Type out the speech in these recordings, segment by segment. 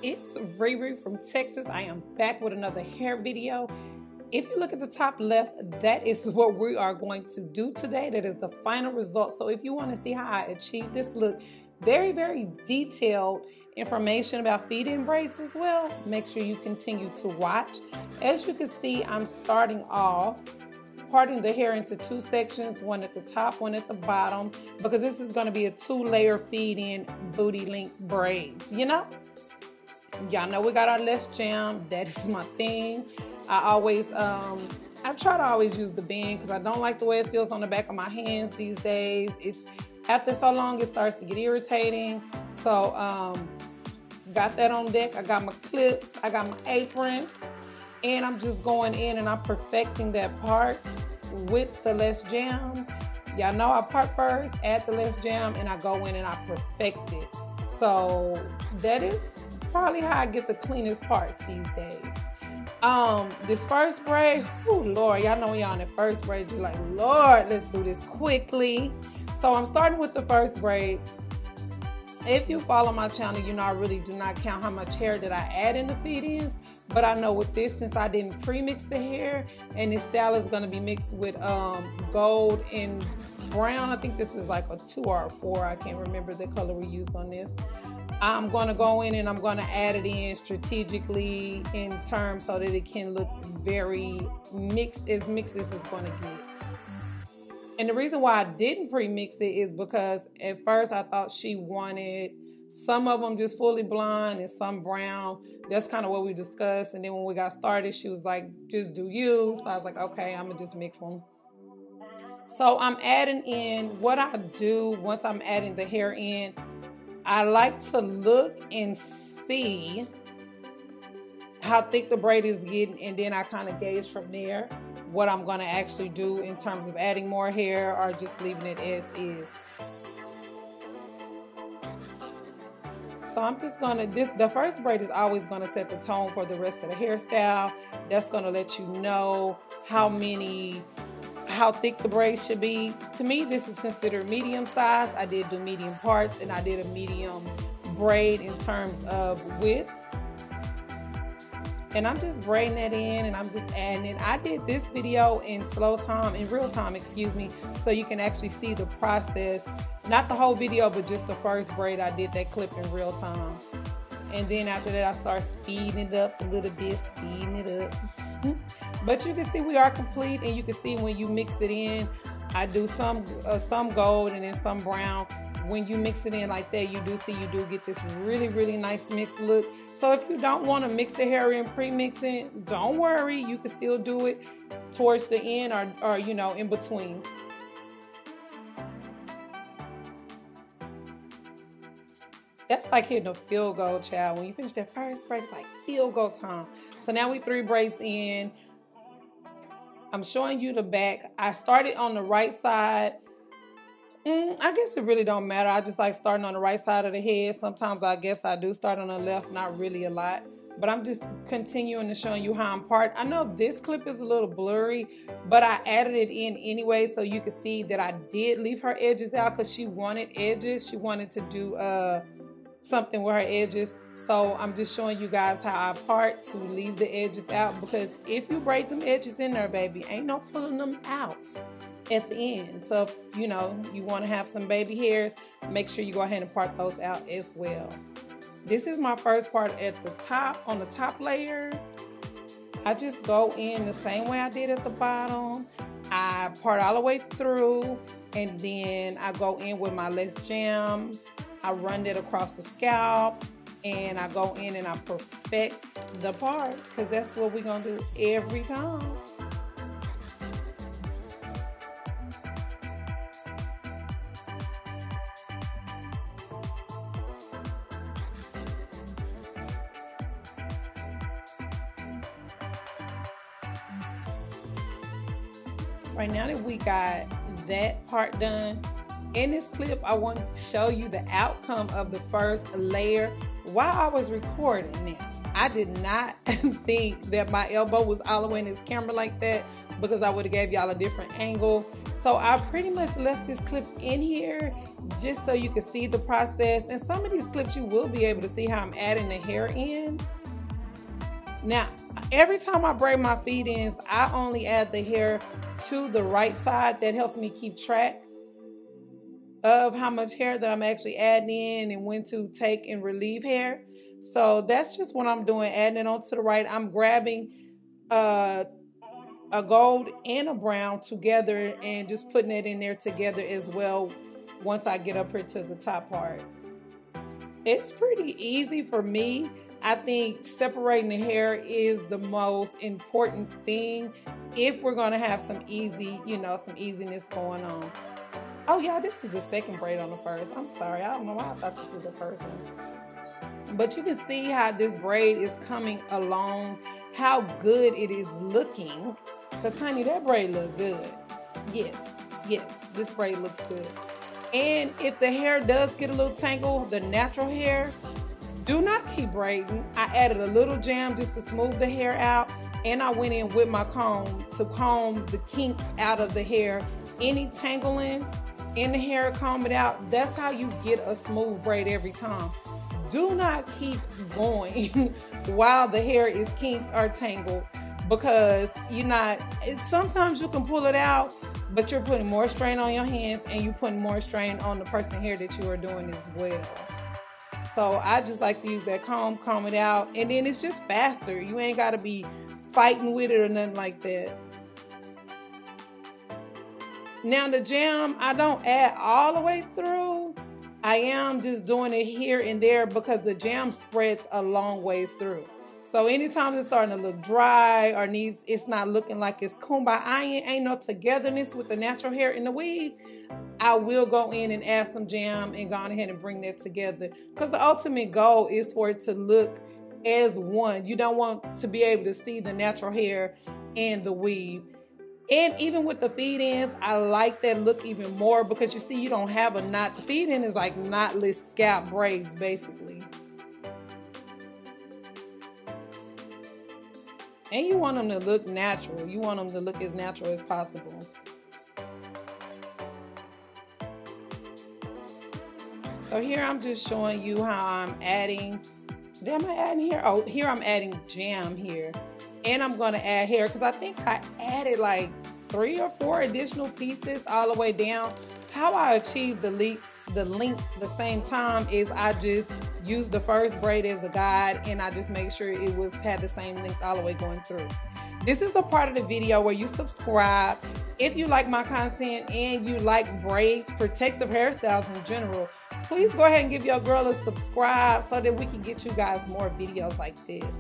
It's Riri from Texas. I am back with another hair video. If you look at the top left, that is what we are going to do today. That is the final result. So if you want to see how I achieved this look, very, very detailed information about Feedin Braids as well, make sure you continue to watch. As you can see, I'm starting off parting the hair into two sections, one at the top, one at the bottom, because this is going to be a 2-layer feed-in booty length braids, you know? Y'all know we got our less jam. That is my thing. I try to always use the bend because I don't like the way it feels on the back of my hands these days. It's after so long it starts to get irritating. So got that on deck. I got my clips, I got my apron, and I'm just going in and I'm perfecting that part with the less jam. Y'all know I part first, add the less jam, and I go in and I perfect it. So that is probably how I get the cleanest parts these days. This first braid, oh Lord, y'all know y'all on the first braid, you're like, Lord, let's do this quickly. So I'm starting with the first braid. If you follow my channel, you know I really do not count how much hair that I add in the feed-ins, but I know with this, since I didn't pre-mix the hair, and this style is going to be mixed with gold and brown. I think this is like a 2 or a 4. I can't remember the color we used on this. I'm going to go in and I'm going to add it in strategically in terms so that it can look very mixed as it's going to get. And the reason why I didn't pre-mix it is because at first I thought she wanted some of them just fully blonde and some brown. That's kind of what we discussed. And then when we got started, she was like, just do you. So I was like, okay, I'm going to just mix them. So I'm adding in, what I do once I'm adding the hair in, I like to look and see how thick the braid is getting, and then I kind of gauge from there what I'm going to actually do in terms of adding more hair or just leaving it as is. So I'm just going to, the first braid is always going to set the tone for the rest of the hairstyle. That's going to let you know how thick the braid should be. To me, this is considered medium size. I did do medium parts, and I did a medium braid in terms of width. And I'm just braiding that in, and I'm just adding it. I did this video in real time, excuse me, so you can actually see the process. Not the whole video, but just the first braid. I did that clip in real time. And then after that, I start speeding it up a little bit, speeding it up. But you can see we are complete, and you can see when you mix it in, I do some gold and then some brown. When you mix it in like that, you do get this really, really nice mixed look. So if you don't want to mix the hair in pre-mixing, don't worry, you can still do it towards the end or you know, in between. That's like hitting a field goal, child. When you finish that first braid, it's like field goal time. So now we 3 braids in. I'm showing you the back. I started on the right side. I guess it really don't matter. I just like starting on the right side of the head. Sometimes I guess I do start on the left, not really a lot. But I'm just continuing to show you how I'm part. I know this clip is a little blurry, but I added it in anyway so you can see that I did leave her edges out because she wanted edges. She wanted to do something with her edges. So I'm just showing you guys how I part to leave the edges out, because if you braid them edges in there, baby, ain't no pulling them out at the end. So if, you know, you want to have some baby hairs, make sure you go ahead and part those out as well. This is my first part at the top, on the top layer. I just go in the same way I did at the bottom. I part all the way through, and then I go in with my less jam. I run it across the scalp, and I go in and I perfect the part, because that's what we're going to do every time. Right now that we got that part done, in this clip, I want to show you the outcome of the first layer while I was recording. Now, I did not think that my elbow was all the way in this camera like that, because I would have gave y'all a different angle. So I pretty much left this clip in here just so you can see the process. And some of these clips you will be able to see how I'm adding the hair in. Now, every time I braid my feed-ins, I only add the hair to the right side. That helps me keep track of how much hair that I'm actually adding in and when to take and relieve hair. So that's just what I'm doing, adding it on to the right. I'm grabbing a gold and a brown together and just putting it in there together as well once I get up here to the top part. It's pretty easy for me. I think separating the hair is the most important thing if we're going to have some easy, some easiness going on. Oh yeah, this is the second braid on the first. I'm sorry, I don't know why I thought this was the first one. But you can see how this braid is coming along, how good it is looking. Because honey, that braid look good. Yes, this braid looks good. And if the hair does get a little tangled, the natural hair, do not keep braiding. I added a little jam just to smooth the hair out. And I went in with my comb to comb the kinks out of the hair. Any tangling in the hair, comb it out. That's how you get a smooth braid every time. Do not keep going while the hair is kinked or tangled, because sometimes you can pull it out, but you're putting more strain on your hands and you're putting more strain on the person's hair that you are doing as well. So I just like to use that comb it out, and then it's just faster. You ain't got to be fighting with it or nothing like that. Now the jam, I don't add all the way through. I am just doing it here and there because the jam spreads a long ways through. So anytime it's starting to look dry or it's not looking like it's kumbaya, ain't no togetherness with the natural hair in the weave, I will go in and add some jam and go on ahead and bring that together. Because the ultimate goal is for it to look as one. You don't want to be able to see the natural hair and the weave. And even with the feed-ins, I like that look even more because you see you don't have a knot. The feed-in is like knotless scalp braids basically. And you want them to look natural. You want them to look as natural as possible. So here I'm just showing you how I'm adding. Am I adding here? Oh, here I'm adding jam here. And I'm going to add hair because I think I added like 3 or 4 additional pieces all the way down. How I achieved the length the same time is I just used the first braid as a guide, and I just made sure it had the same length all the way going through. This is the part of the video where you subscribe if you like my content and you like braids, protective hairstyles in general. Please go ahead and give your girl a subscribe so that we can get you guys more videos like this.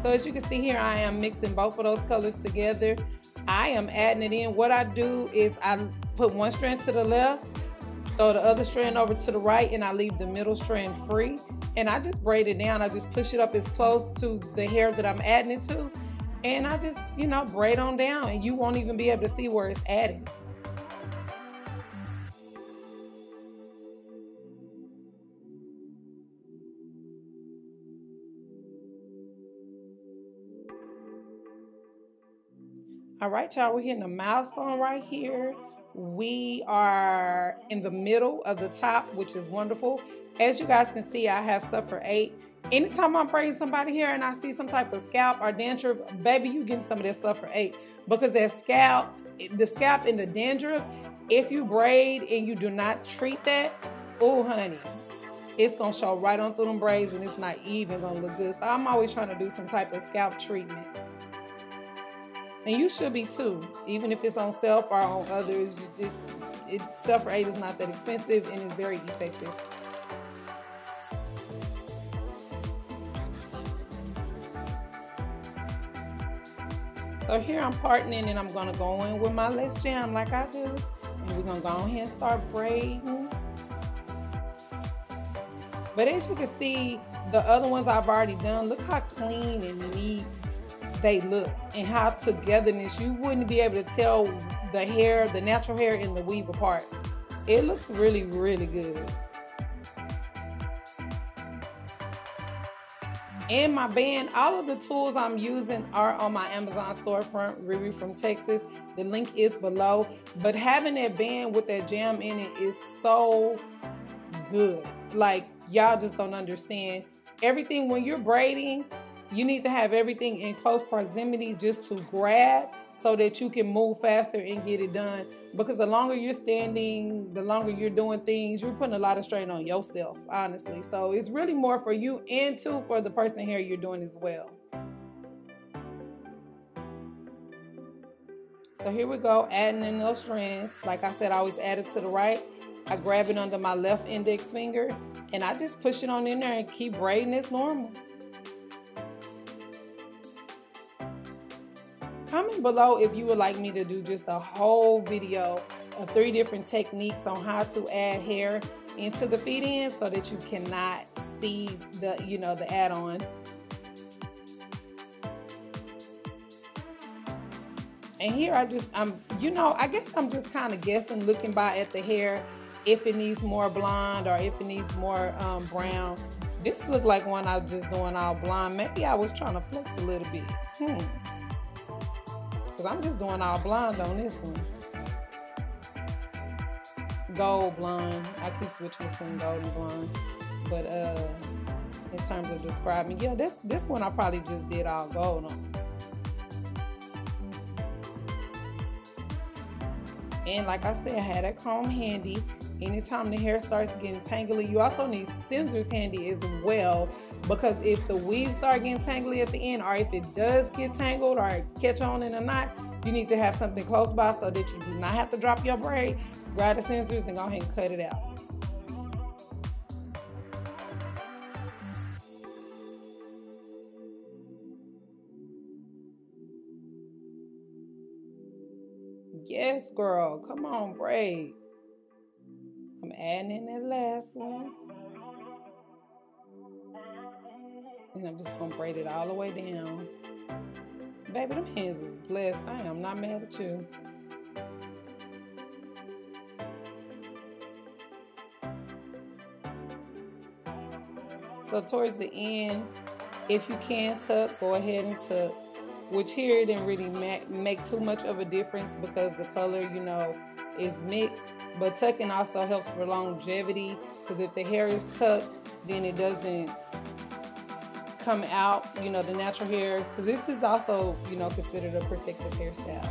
So as you can see here, I am mixing both of those colors together. I am adding it in. What I do is I put one strand to the left, throw the other strand over to the right, and I leave the middle strand free. And I just braid it down. I just push it up as close to the hair that I'm adding it to. And I just, braid on down, and you won't even be able to see where it's adding. All right, y'all, we're hitting a milestone right here. We are in the middle of the top, which is wonderful. As you guys can see, I have suffer 8. Anytime I'm braiding somebody here and I see some type of scalp or dandruff, baby, you getting some of that suffer 8. Because that scalp, the scalp and the dandruff, if you braid and you do not treat that, oh, honey, it's going to show right on through them braids and it's not even going to look good. So I'm always trying to do some type of scalp treatment. And you should be too, even if it's on self or on others. Suffer 8 is not that expensive and it's very effective. So here I'm parting and I'm gonna go in with my less jam like I do. And we're gonna go ahead and start braiding. But as you can see, the other ones I've already done, look how clean and neat they look and how togetherness. You wouldn't be able to tell the hair, the natural hair and the weave apart. It looks really, really good. And my band, all of the tools I'm using are on my Amazon storefront, Riri from Texas. The link is below. But having that band with that jam in it is so good. Like, y'all just don't understand. Everything, when you're braiding, you need to have everything in close proximity just to grab so that you can move faster and get it done. Because the longer you're standing, the longer you're doing things, you're putting a lot of strain on yourself, honestly. So it's really more for you and too for the person here you're doing as well. So here we go, adding in those strands. Like I said, I always add it to the right. I grab it under my left index finger and I just push it on in there and keep braiding as normal. Comment below if you would like me to do just a whole video of 3 different techniques on how to add hair into the feed-in so that you cannot see the, the add-on. And here I guess I'm just kind of guessing, looking at the hair, if it needs more blonde or if it needs more brown. This looked like one I was just doing all blonde. Maybe I was trying to flex a little bit. Because I'm just doing all blonde on this one. Gold blonde. I keep switching between gold and blonde. But in terms of describing, yeah, this one I probably just did all gold on. And like I said, I had that comb handy. Anytime the hair starts getting tangly, you also need scissors handy as well, because if the weave starts getting tangly at the end, or if it does get tangled or catch on in a knot, you need to have something close by so that you do not have to drop your braid. Grab the scissors and go ahead and cut it out. Yes, girl, come on, braid. I'm adding in that last one. And I'm just gonna braid it all the way down. Baby, them hands is blessed. I am not mad at you. So towards the end, if you can tuck, go ahead and tuck. Which here it didn't really make too much of a difference because the color, is mixed. But tucking also helps for longevity, because if the hair is tucked, then it doesn't come out, the natural hair. Because this is also, considered a protective hairstyle.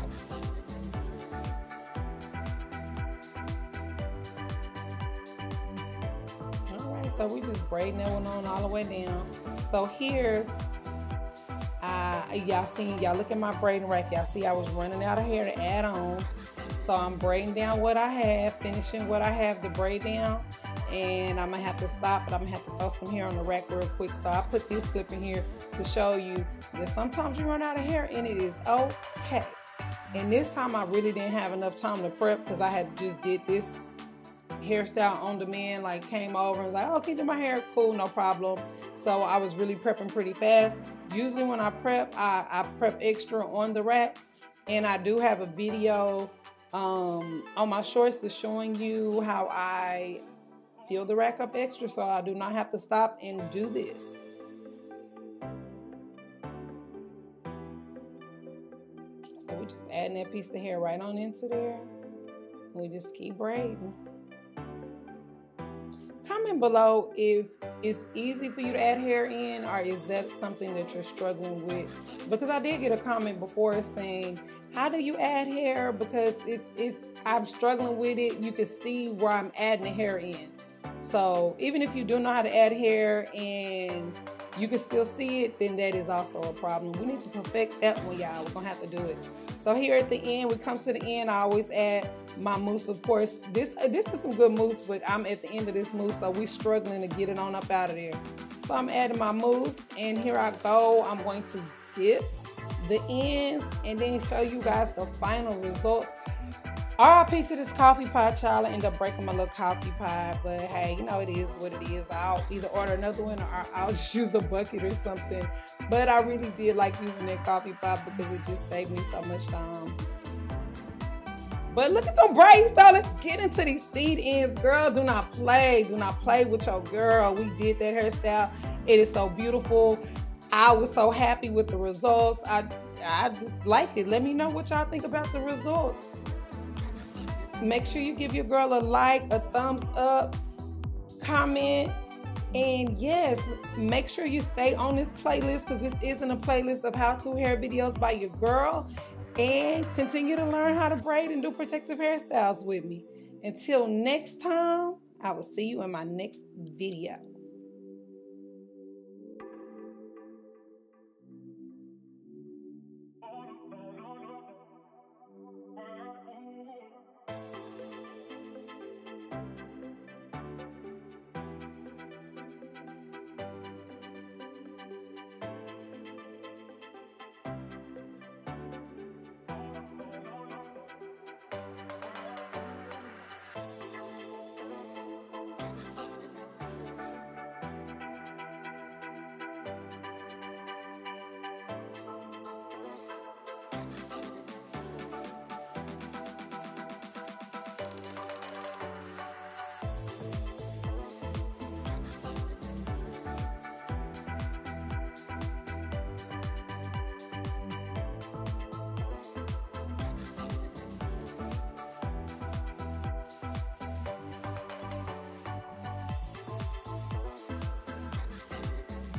All right, so we just braiding that one on all the way down. So here, y'all look at my braiding rack. Y'all see I was running out of hair to add on. So I'm braiding down what I have, finishing what I have to braid down. And I'm going to have to stop, but I'm going to have to throw some hair on the rack real quick. So I put this clip in here to show you that sometimes you run out of hair and it is okay. And this time I really didn't have enough time to prep because I had just did this hairstyle on demand, like came over and was like, okay, do my hair, cool, no problem. So I was really prepping pretty fast. Usually when I prep, I prep extra on the rack. And I do have a video on my shorts to showing you how I fill the rack up extra so I do not have to stop and do this. So we just adding that piece of hair right on into there. And we just keep braiding. Comment below if it's easy for you to add hair in, or is that something that you're struggling with? Because I did get a comment before saying, how do you add hair? Because I'm struggling with it. You can see where I'm adding the hair in. So even if you do know how to add hair and you can still see it, then that is also a problem. We need to perfect that one, y'all. We're gonna have to do it. So here at the end, we come to the end, I always add my mousse. Of course, this is some good mousse, but I'm at the end of this mousse, so we're struggling to get it on up out of there. So I'm adding my mousse, and here I go. I'm going to dip the ends and then show you guys the final results. RIP to this coffee pot, child. I end up breaking my little coffee pot, but hey, it is what it is. I'll either order another one or I'll just use a bucket or something. But I really did like using that coffee pot because it just saved me so much time. But look at them braids though. Let's get into these feed ends, girl. Do not play. Do not play with your girl. We did that hairstyle. It is so beautiful. I was so happy with the results. I just like it. Let me know what y'all think about the results. Make sure you give your girl a like, a thumbs up, comment, and yes, make sure you stay on this playlist, because this isn't a playlist of how-to hair videos by your girl, and continue to learn how to braid and do protective hairstyles with me. Until next time, I will see you in my next video.